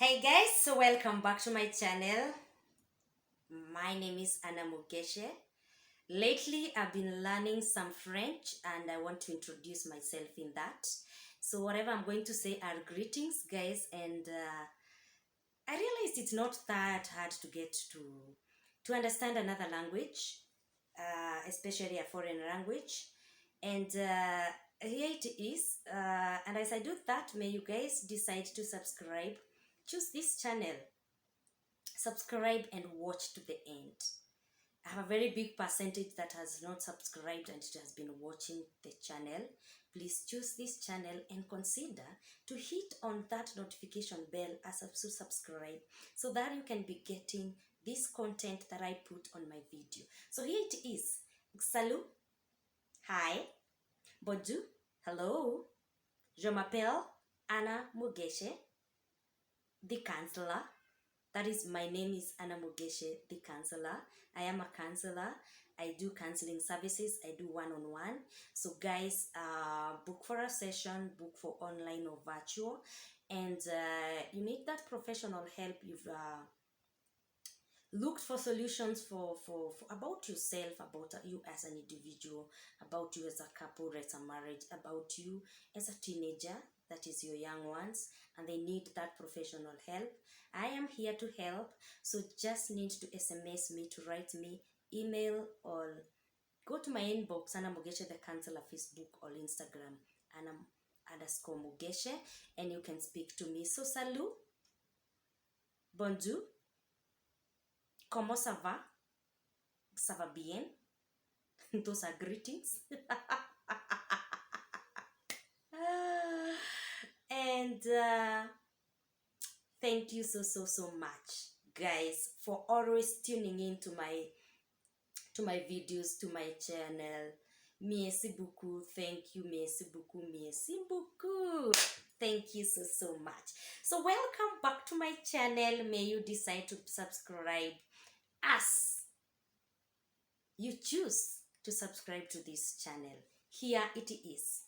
Hey guys, so welcome back to my channel. My name is Anna Mugeche. Lately, I've been learning some French and I want to introduce myself in that. So, whatever I'm going to say are greetings, guys, and I realized it's not that hard to get to understand another language, especially a foreign language. And here it is. And as I do that, may you guys decide to subscribe. Choose this channel, subscribe and watch to the end. I have a very big percentage that has not subscribed and it has been watching the channel. Please choose this channel and consider to hit on that notification bell as to subscribe so that you can be getting this content that I put on my video. So here it is. Salut, hi, bonjour, hello. Je m'appelle Anna Mugeche, the counselor. That is, my name is Anna Mugeche, the counselor. I am a counselor. I do counseling services. I do one-on-one. So guys, book for a session, book for online or virtual. And you need that professional help. You've looked for solutions for about yourself, about you as an individual, about you as a couple, as a marriage, about you as a teenager, that is your young ones, and they need that professional help. I am here to help, so just need to SMS me, to write me, email, or go to my inbox, Anna Mugeche the counselor, Facebook or Instagram, Anna underscore Mugeche, and you can speak to me. So salut, bonjour, comment ça va? Ça va bien? Those are greetings. And thank you so much, guys, for always tuning in to my videos, to my channel. Merci beaucoup. Thank you. Merci beaucoup. Merci beaucoup. Thank you so much. So welcome back to my channel. May you decide to subscribe as you choose to subscribe to this channel. Here it is.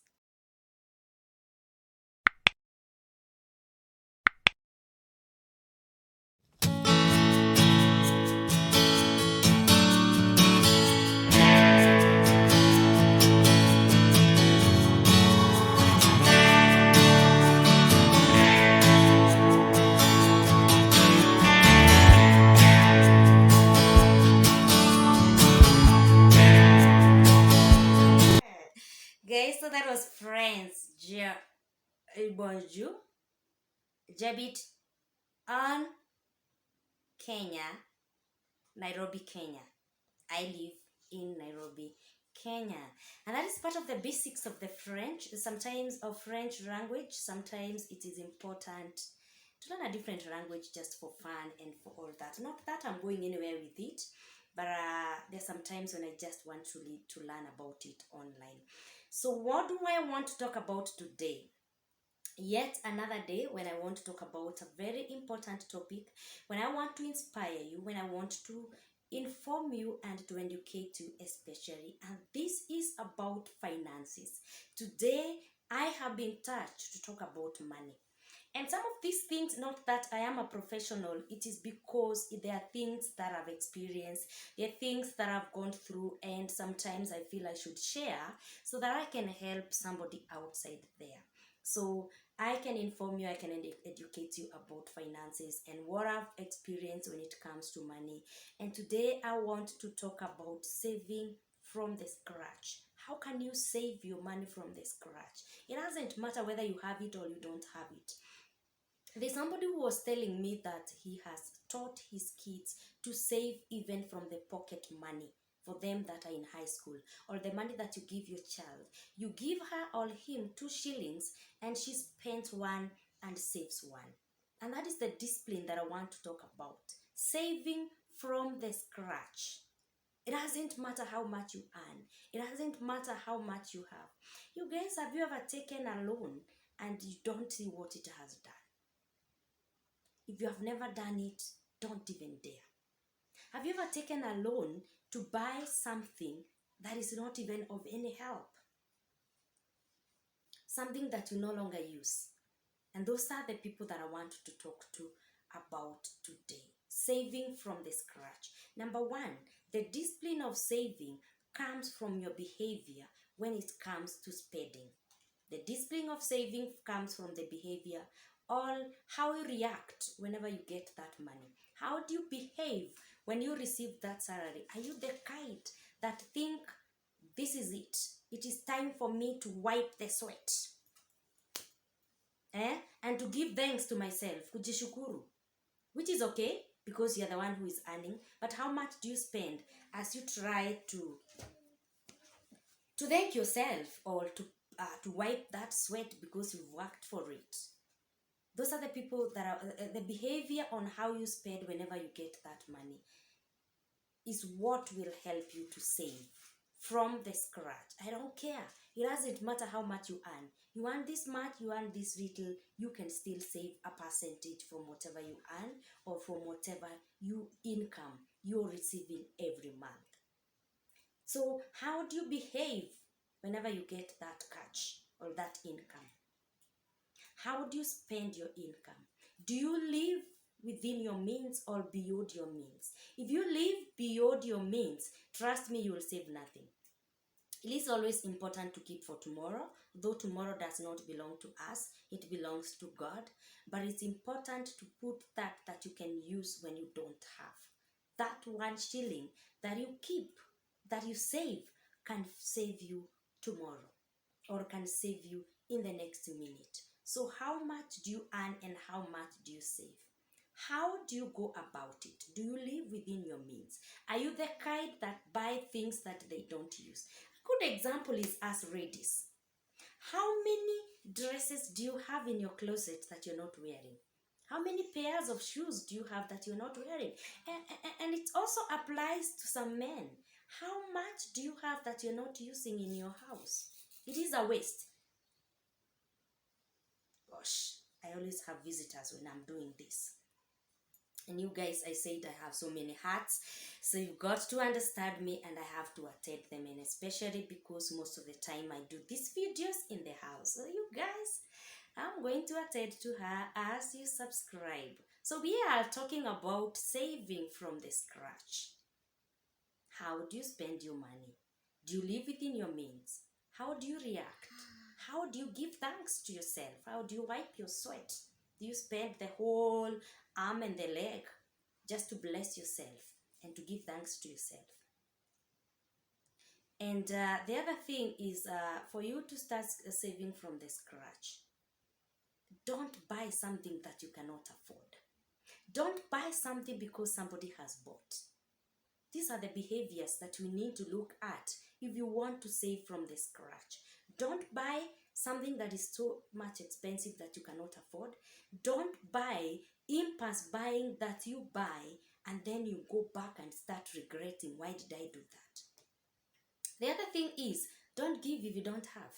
Guys, so that was Friends. Bonjour. Jabit on Kenya, Nairobi, Kenya. I live in Nairobi, Kenya. And that is part of the basics of the French. Sometimes of French language, sometimes it is important to learn a different language just for fun and for all that. Not that I'm going anywhere with it, but there's sometimes when I just want to learn about it online. So what do I want to talk about today? Yet another day when I want to talk about a very important topic, when I want to inspire you, when I want to inform you and to educate you especially. And this is about finances. Today I have been touched to talk about money. And some of these things, not that I am a professional, it is because there are things that I've experienced, there are things that I've gone through, and sometimes I feel I should share so that I can help somebody outside there. So I can inform you, I can educate you about finances and what I've experienced when it comes to money. And today I want to talk about saving from the scratch. How can you save your money from the scratch? It doesn't matter whether you have it or you don't have it. There's somebody who was telling me that he has taught his kids to save even from the pocket money for them that are in high school, or the money that you give your child. You give her or him 2 shillings and she spends one and saves one. And that is the discipline that I want to talk about. Saving from the scratch. It doesn't matter how much you earn. It doesn't matter how much you have. You guys, have you ever taken a loan and you don't see what it has done? If you have never done it, don't even dare. Have you ever taken a loan to buy something that is not even of any help? Something that you no longer use. And those are the people that I want to talk to about today. Saving from the scratch. Number one, the discipline of saving comes from your behavior when it comes to spending. The discipline of saving comes from the behavior, or how you react whenever you get that money. How do you behave when you receive that salary? Are you the kind that think, this is it? It is time for me to wipe the sweat. And to give thanks to myself, kujishukuru, which is okay because you're the one who is earning. But how much do you spend as you try to thank yourself, or to wipe that sweat because you've worked for it? Those are the people that are the behavior on how you spend whenever you get that money is what will help you to save from the scratch. I don't care. It doesn't matter how much you earn. You earn this much, you earn this little, you can still save a percentage from whatever you earn or from whatever income you're receiving every month. So how do you behave whenever you get that cash or that income? How do you spend your income? Do you live within your means or beyond your means? If you live beyond your means, trust me, you will save nothing. It is always important to keep for tomorrow, though tomorrow does not belong to us, it belongs to God. But it's important to put that you can use when you don't have. That 1 shilling that you keep, that you save, can save you tomorrow, or can save you in the next minute. So how much do you earn and how much do you save? How do you go about it? Do you live within your means? Are you the kind that buy things that they don't use? A good example is us ladies. How many dresses do you have in your closet that you're not wearing? How many pairs of shoes do you have that you're not wearing? And it also applies to some men. How much do you have that you're not using in your house? It is a waste. Gosh, I always have visitors when I'm doing this. And you guys, I said I have so many hats, so you've got to understand me and I have to attend them, and especially because most of the time I do these videos in the house. So you guys, I'm going to attend to her as you subscribe. So we are talking about saving from the scratch. How do you spend your money? Do you live within your means? How do you react? How do you give thanks to yourself? How do you wipe your sweat? Do you spend the whole arm and the leg just to bless yourself and to give thanks to yourself? And the other thing is, for you to start saving from the scratch, don't buy something that you cannot afford. Don't buy something because somebody has bought. These are the behaviors that we need to look at if you want to save from the scratch. Don't buy something that is so much expensive that you cannot afford. Don't buy impulse buying that you buy and then you go back and start regretting, why did I do that? The other thing is, don't give if you don't have.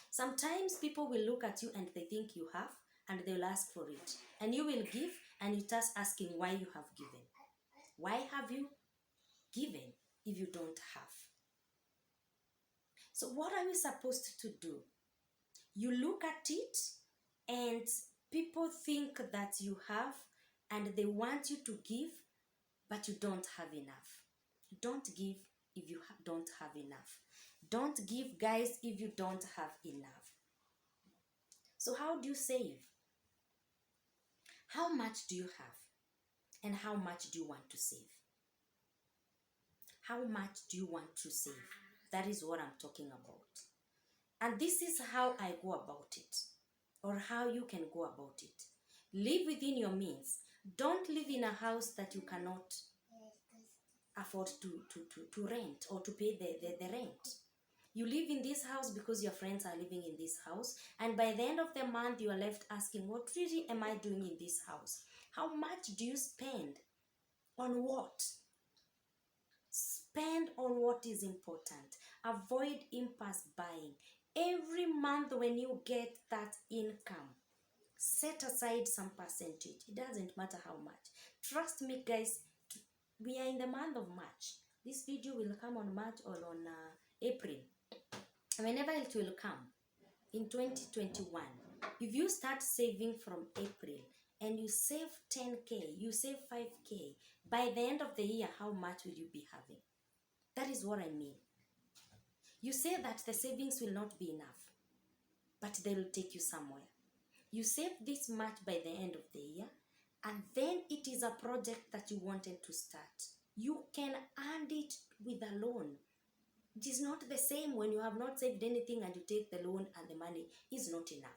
Sometimes people will look at you and they think you have, and they'll ask for it. And you will give, and you start asking why you have given. Why have you given if you don't have? So what are you supposed to do? You look at it and people think that you have and they want you to give, but you don't have enough. Don't give if you don't have enough. Don't give, guys, if you don't have enough. So how do you save? How much do you have? And how much do you want to save? How much do you want to save? That is what I'm talking about. And this is how I go about it, or how you can go about it. Live within your means. Don't live in a house that you cannot afford to rent or to pay the rent. You live in this house because your friends are living in this house, and by the end of the month you are left asking, what really am I doing in this house? How much do you spend on what? Spend on what is important. Avoid impulse buying. Every month when you get that income, set aside some percentage. It doesn't matter how much. Trust me, guys, we are in the month of March. This video will come on March or on April. Whenever it will come, in 2021, If you start saving from April and you save 10K, you save 5K, by the end of the year, how much will you be having? That is what I mean. You say that the savings will not be enough, but they will take you somewhere. You save this much by the end of the year, and then it is a project that you wanted to start. You can earn it with a loan. It is not the same when you have not saved anything and you take the loan and the money is not enough.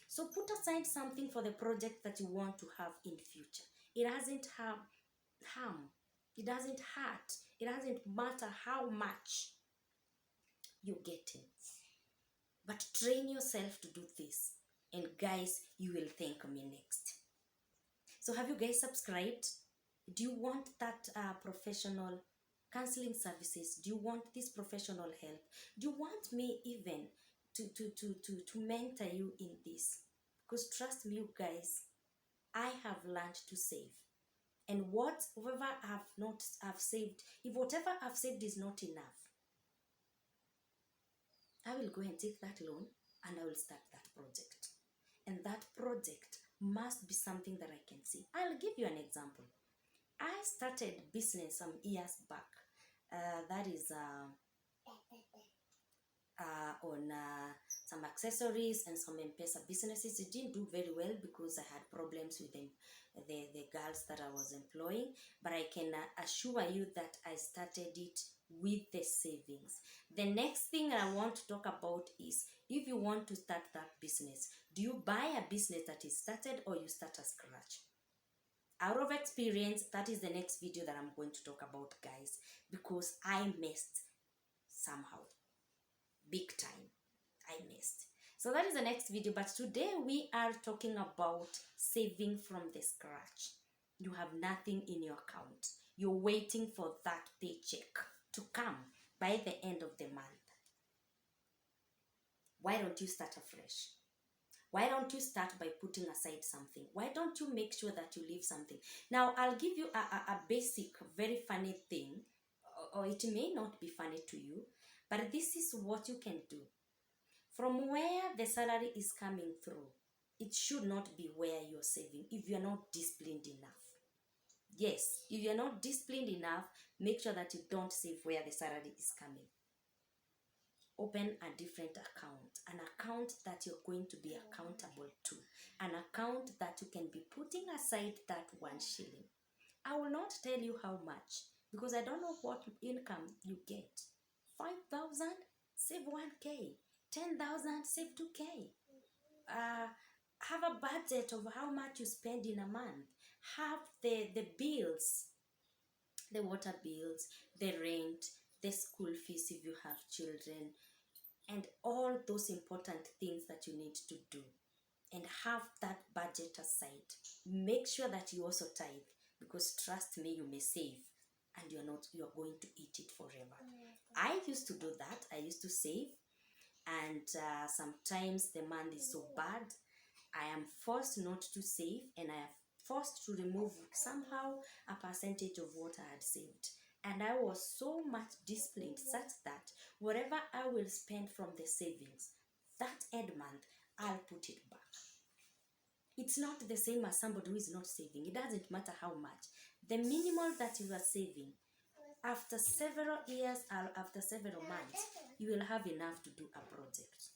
So put aside something for the project that you want to have in future. It doesn't have harm. It doesn't hurt. It doesn't matter how much you get in. But train yourself to do this. And guys, you will thank me next. So have you guys subscribed? Do you want that professional counseling services? Do you want this professional help? Do you want me even to mentor you in this? Because trust me, you guys, I have learned to save. And whatever I've saved, if whatever I've saved is not enough, I will go and take that loan and I will start that project. And that project must be something that I can see. I'll give you an example. I started business some years back. That is on some accessories and some M-Pesa businesses. It didn't do very well because I had problems with the girls that I was employing. But I can assure you that I started it with the savings. The next thing I want to talk about is, if you want to start that business, do you buy a business that is started or you start a scratch? Out of experience, that is the next video that I'm going to talk about, guys, because I missed somehow. Big time. I missed. So that is the next video, but today we are talking about saving from the scratch. You have nothing in your account. You're waiting for that paycheck to come by the end of the month. Why don't you start afresh? Why don't you start by putting aside something? Why don't you make sure that you leave something? Now, I'll give you a basic, very funny thing, or it may not be funny to you, but this is what you can do. From where the salary is coming through, it should not be where you're saving if you're not disciplined enough. Yes, if you're not disciplined enough, make sure that you don't save where the salary is coming. Open a different account, an account that you're going to be accountable to, an account that you can be putting aside that 1 shilling. I will not tell you how much because I don't know what income you get. 5,000, save 1K. 10,000, save 2K. Have a budget of how much you spend in a month. Have the bills, the water bills, the rent, the school fees if you have children, and all those important things that you need to do. And have that budget aside. Make sure that you also tithe, because trust me, you may save and you're going to eat it forever. I used to do that. I used to save, and sometimes the month is so bad, I am forced not to save, and I am forced to remove somehow a percentage of what I had saved. And I was so much disciplined such that whatever I will spend from the savings, that end month, I'll put it back. It's not the same as somebody who is not saving. It doesn't matter how much. The minimum that you are saving, after several years or after several months, you will have enough to do a project.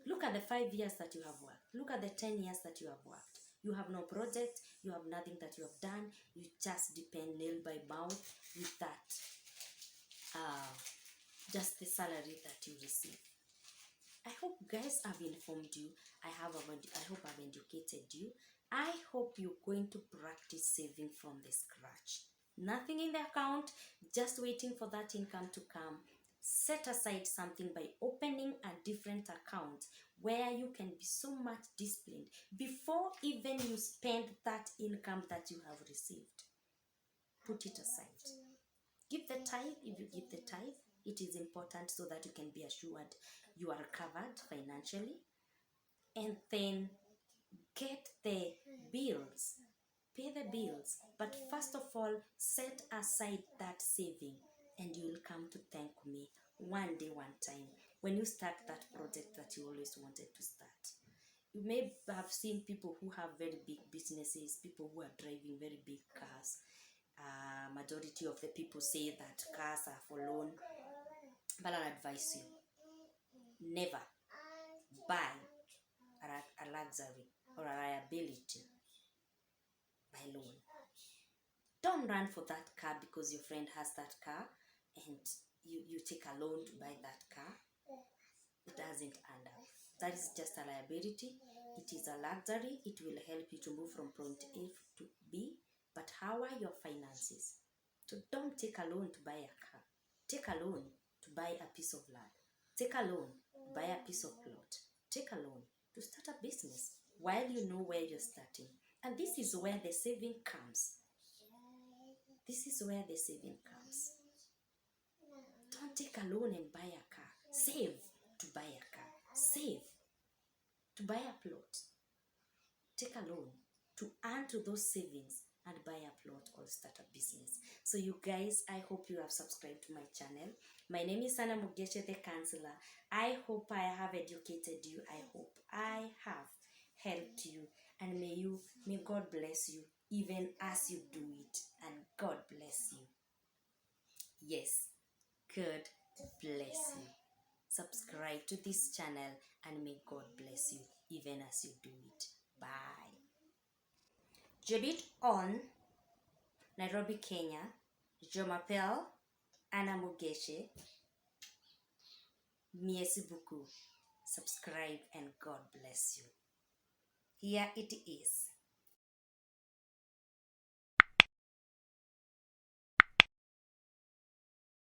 Look at the 5 years that you have worked. Look at the 10 years that you have worked. You have no project. You have nothing that you have done. You just depend nail by mouth with that, just the salary that you receive. I hope, guys, I've informed you. I hope I've educated you. I hope you're going to practice saving from the scratch. Nothing in the account, just waiting for that income to come. Set aside something by opening a different account where you can be so much disciplined before even you spend that income that you have received. Put it aside. Give the tithe. If you give the tithe, it is important so that you can be assured you are covered financially. And then get the bills. Pay the bills. But first of all, set aside that saving, and you will come to thank me one day, one time. when you start that project that you always wanted to start. You may have seen people who have very big businesses, people who are driving very big cars. Majority of the people say that cars are for loan, but I'll advise you, never buy a luxury or a liability by loan. Don't run for that car because your friend has that car and you take a loan to buy that car. It doesn't end up. That is just a liability. It is a luxury. It will help you to move from point A to B. But how are your finances? So don't take a loan to buy a car. Take a loan to buy a piece of land. Take a loan to buy a piece of plot. Take a loan to start a business while you know where you're starting. And this is where the saving comes. This is where the saving comes. Don't take a loan and buy a car. Save to buy a car. Save to buy a plot. Take a loan to add to those savings and buy a plot or start a business. So you guys, I hope you have subscribed to my channel. My name is Anna Mugeche, the counselor. I hope I have educated you. I hope I have helped you. And may God bless you even as you do it. And God bless you. Yes, God bless you. Subscribe to this channel and may God bless you even as you do it. Bye. Jebit on Nairobi, Kenya. Jomapel Anna Mugeche. Merci beaucoup. Subscribe and God bless you. Here it is.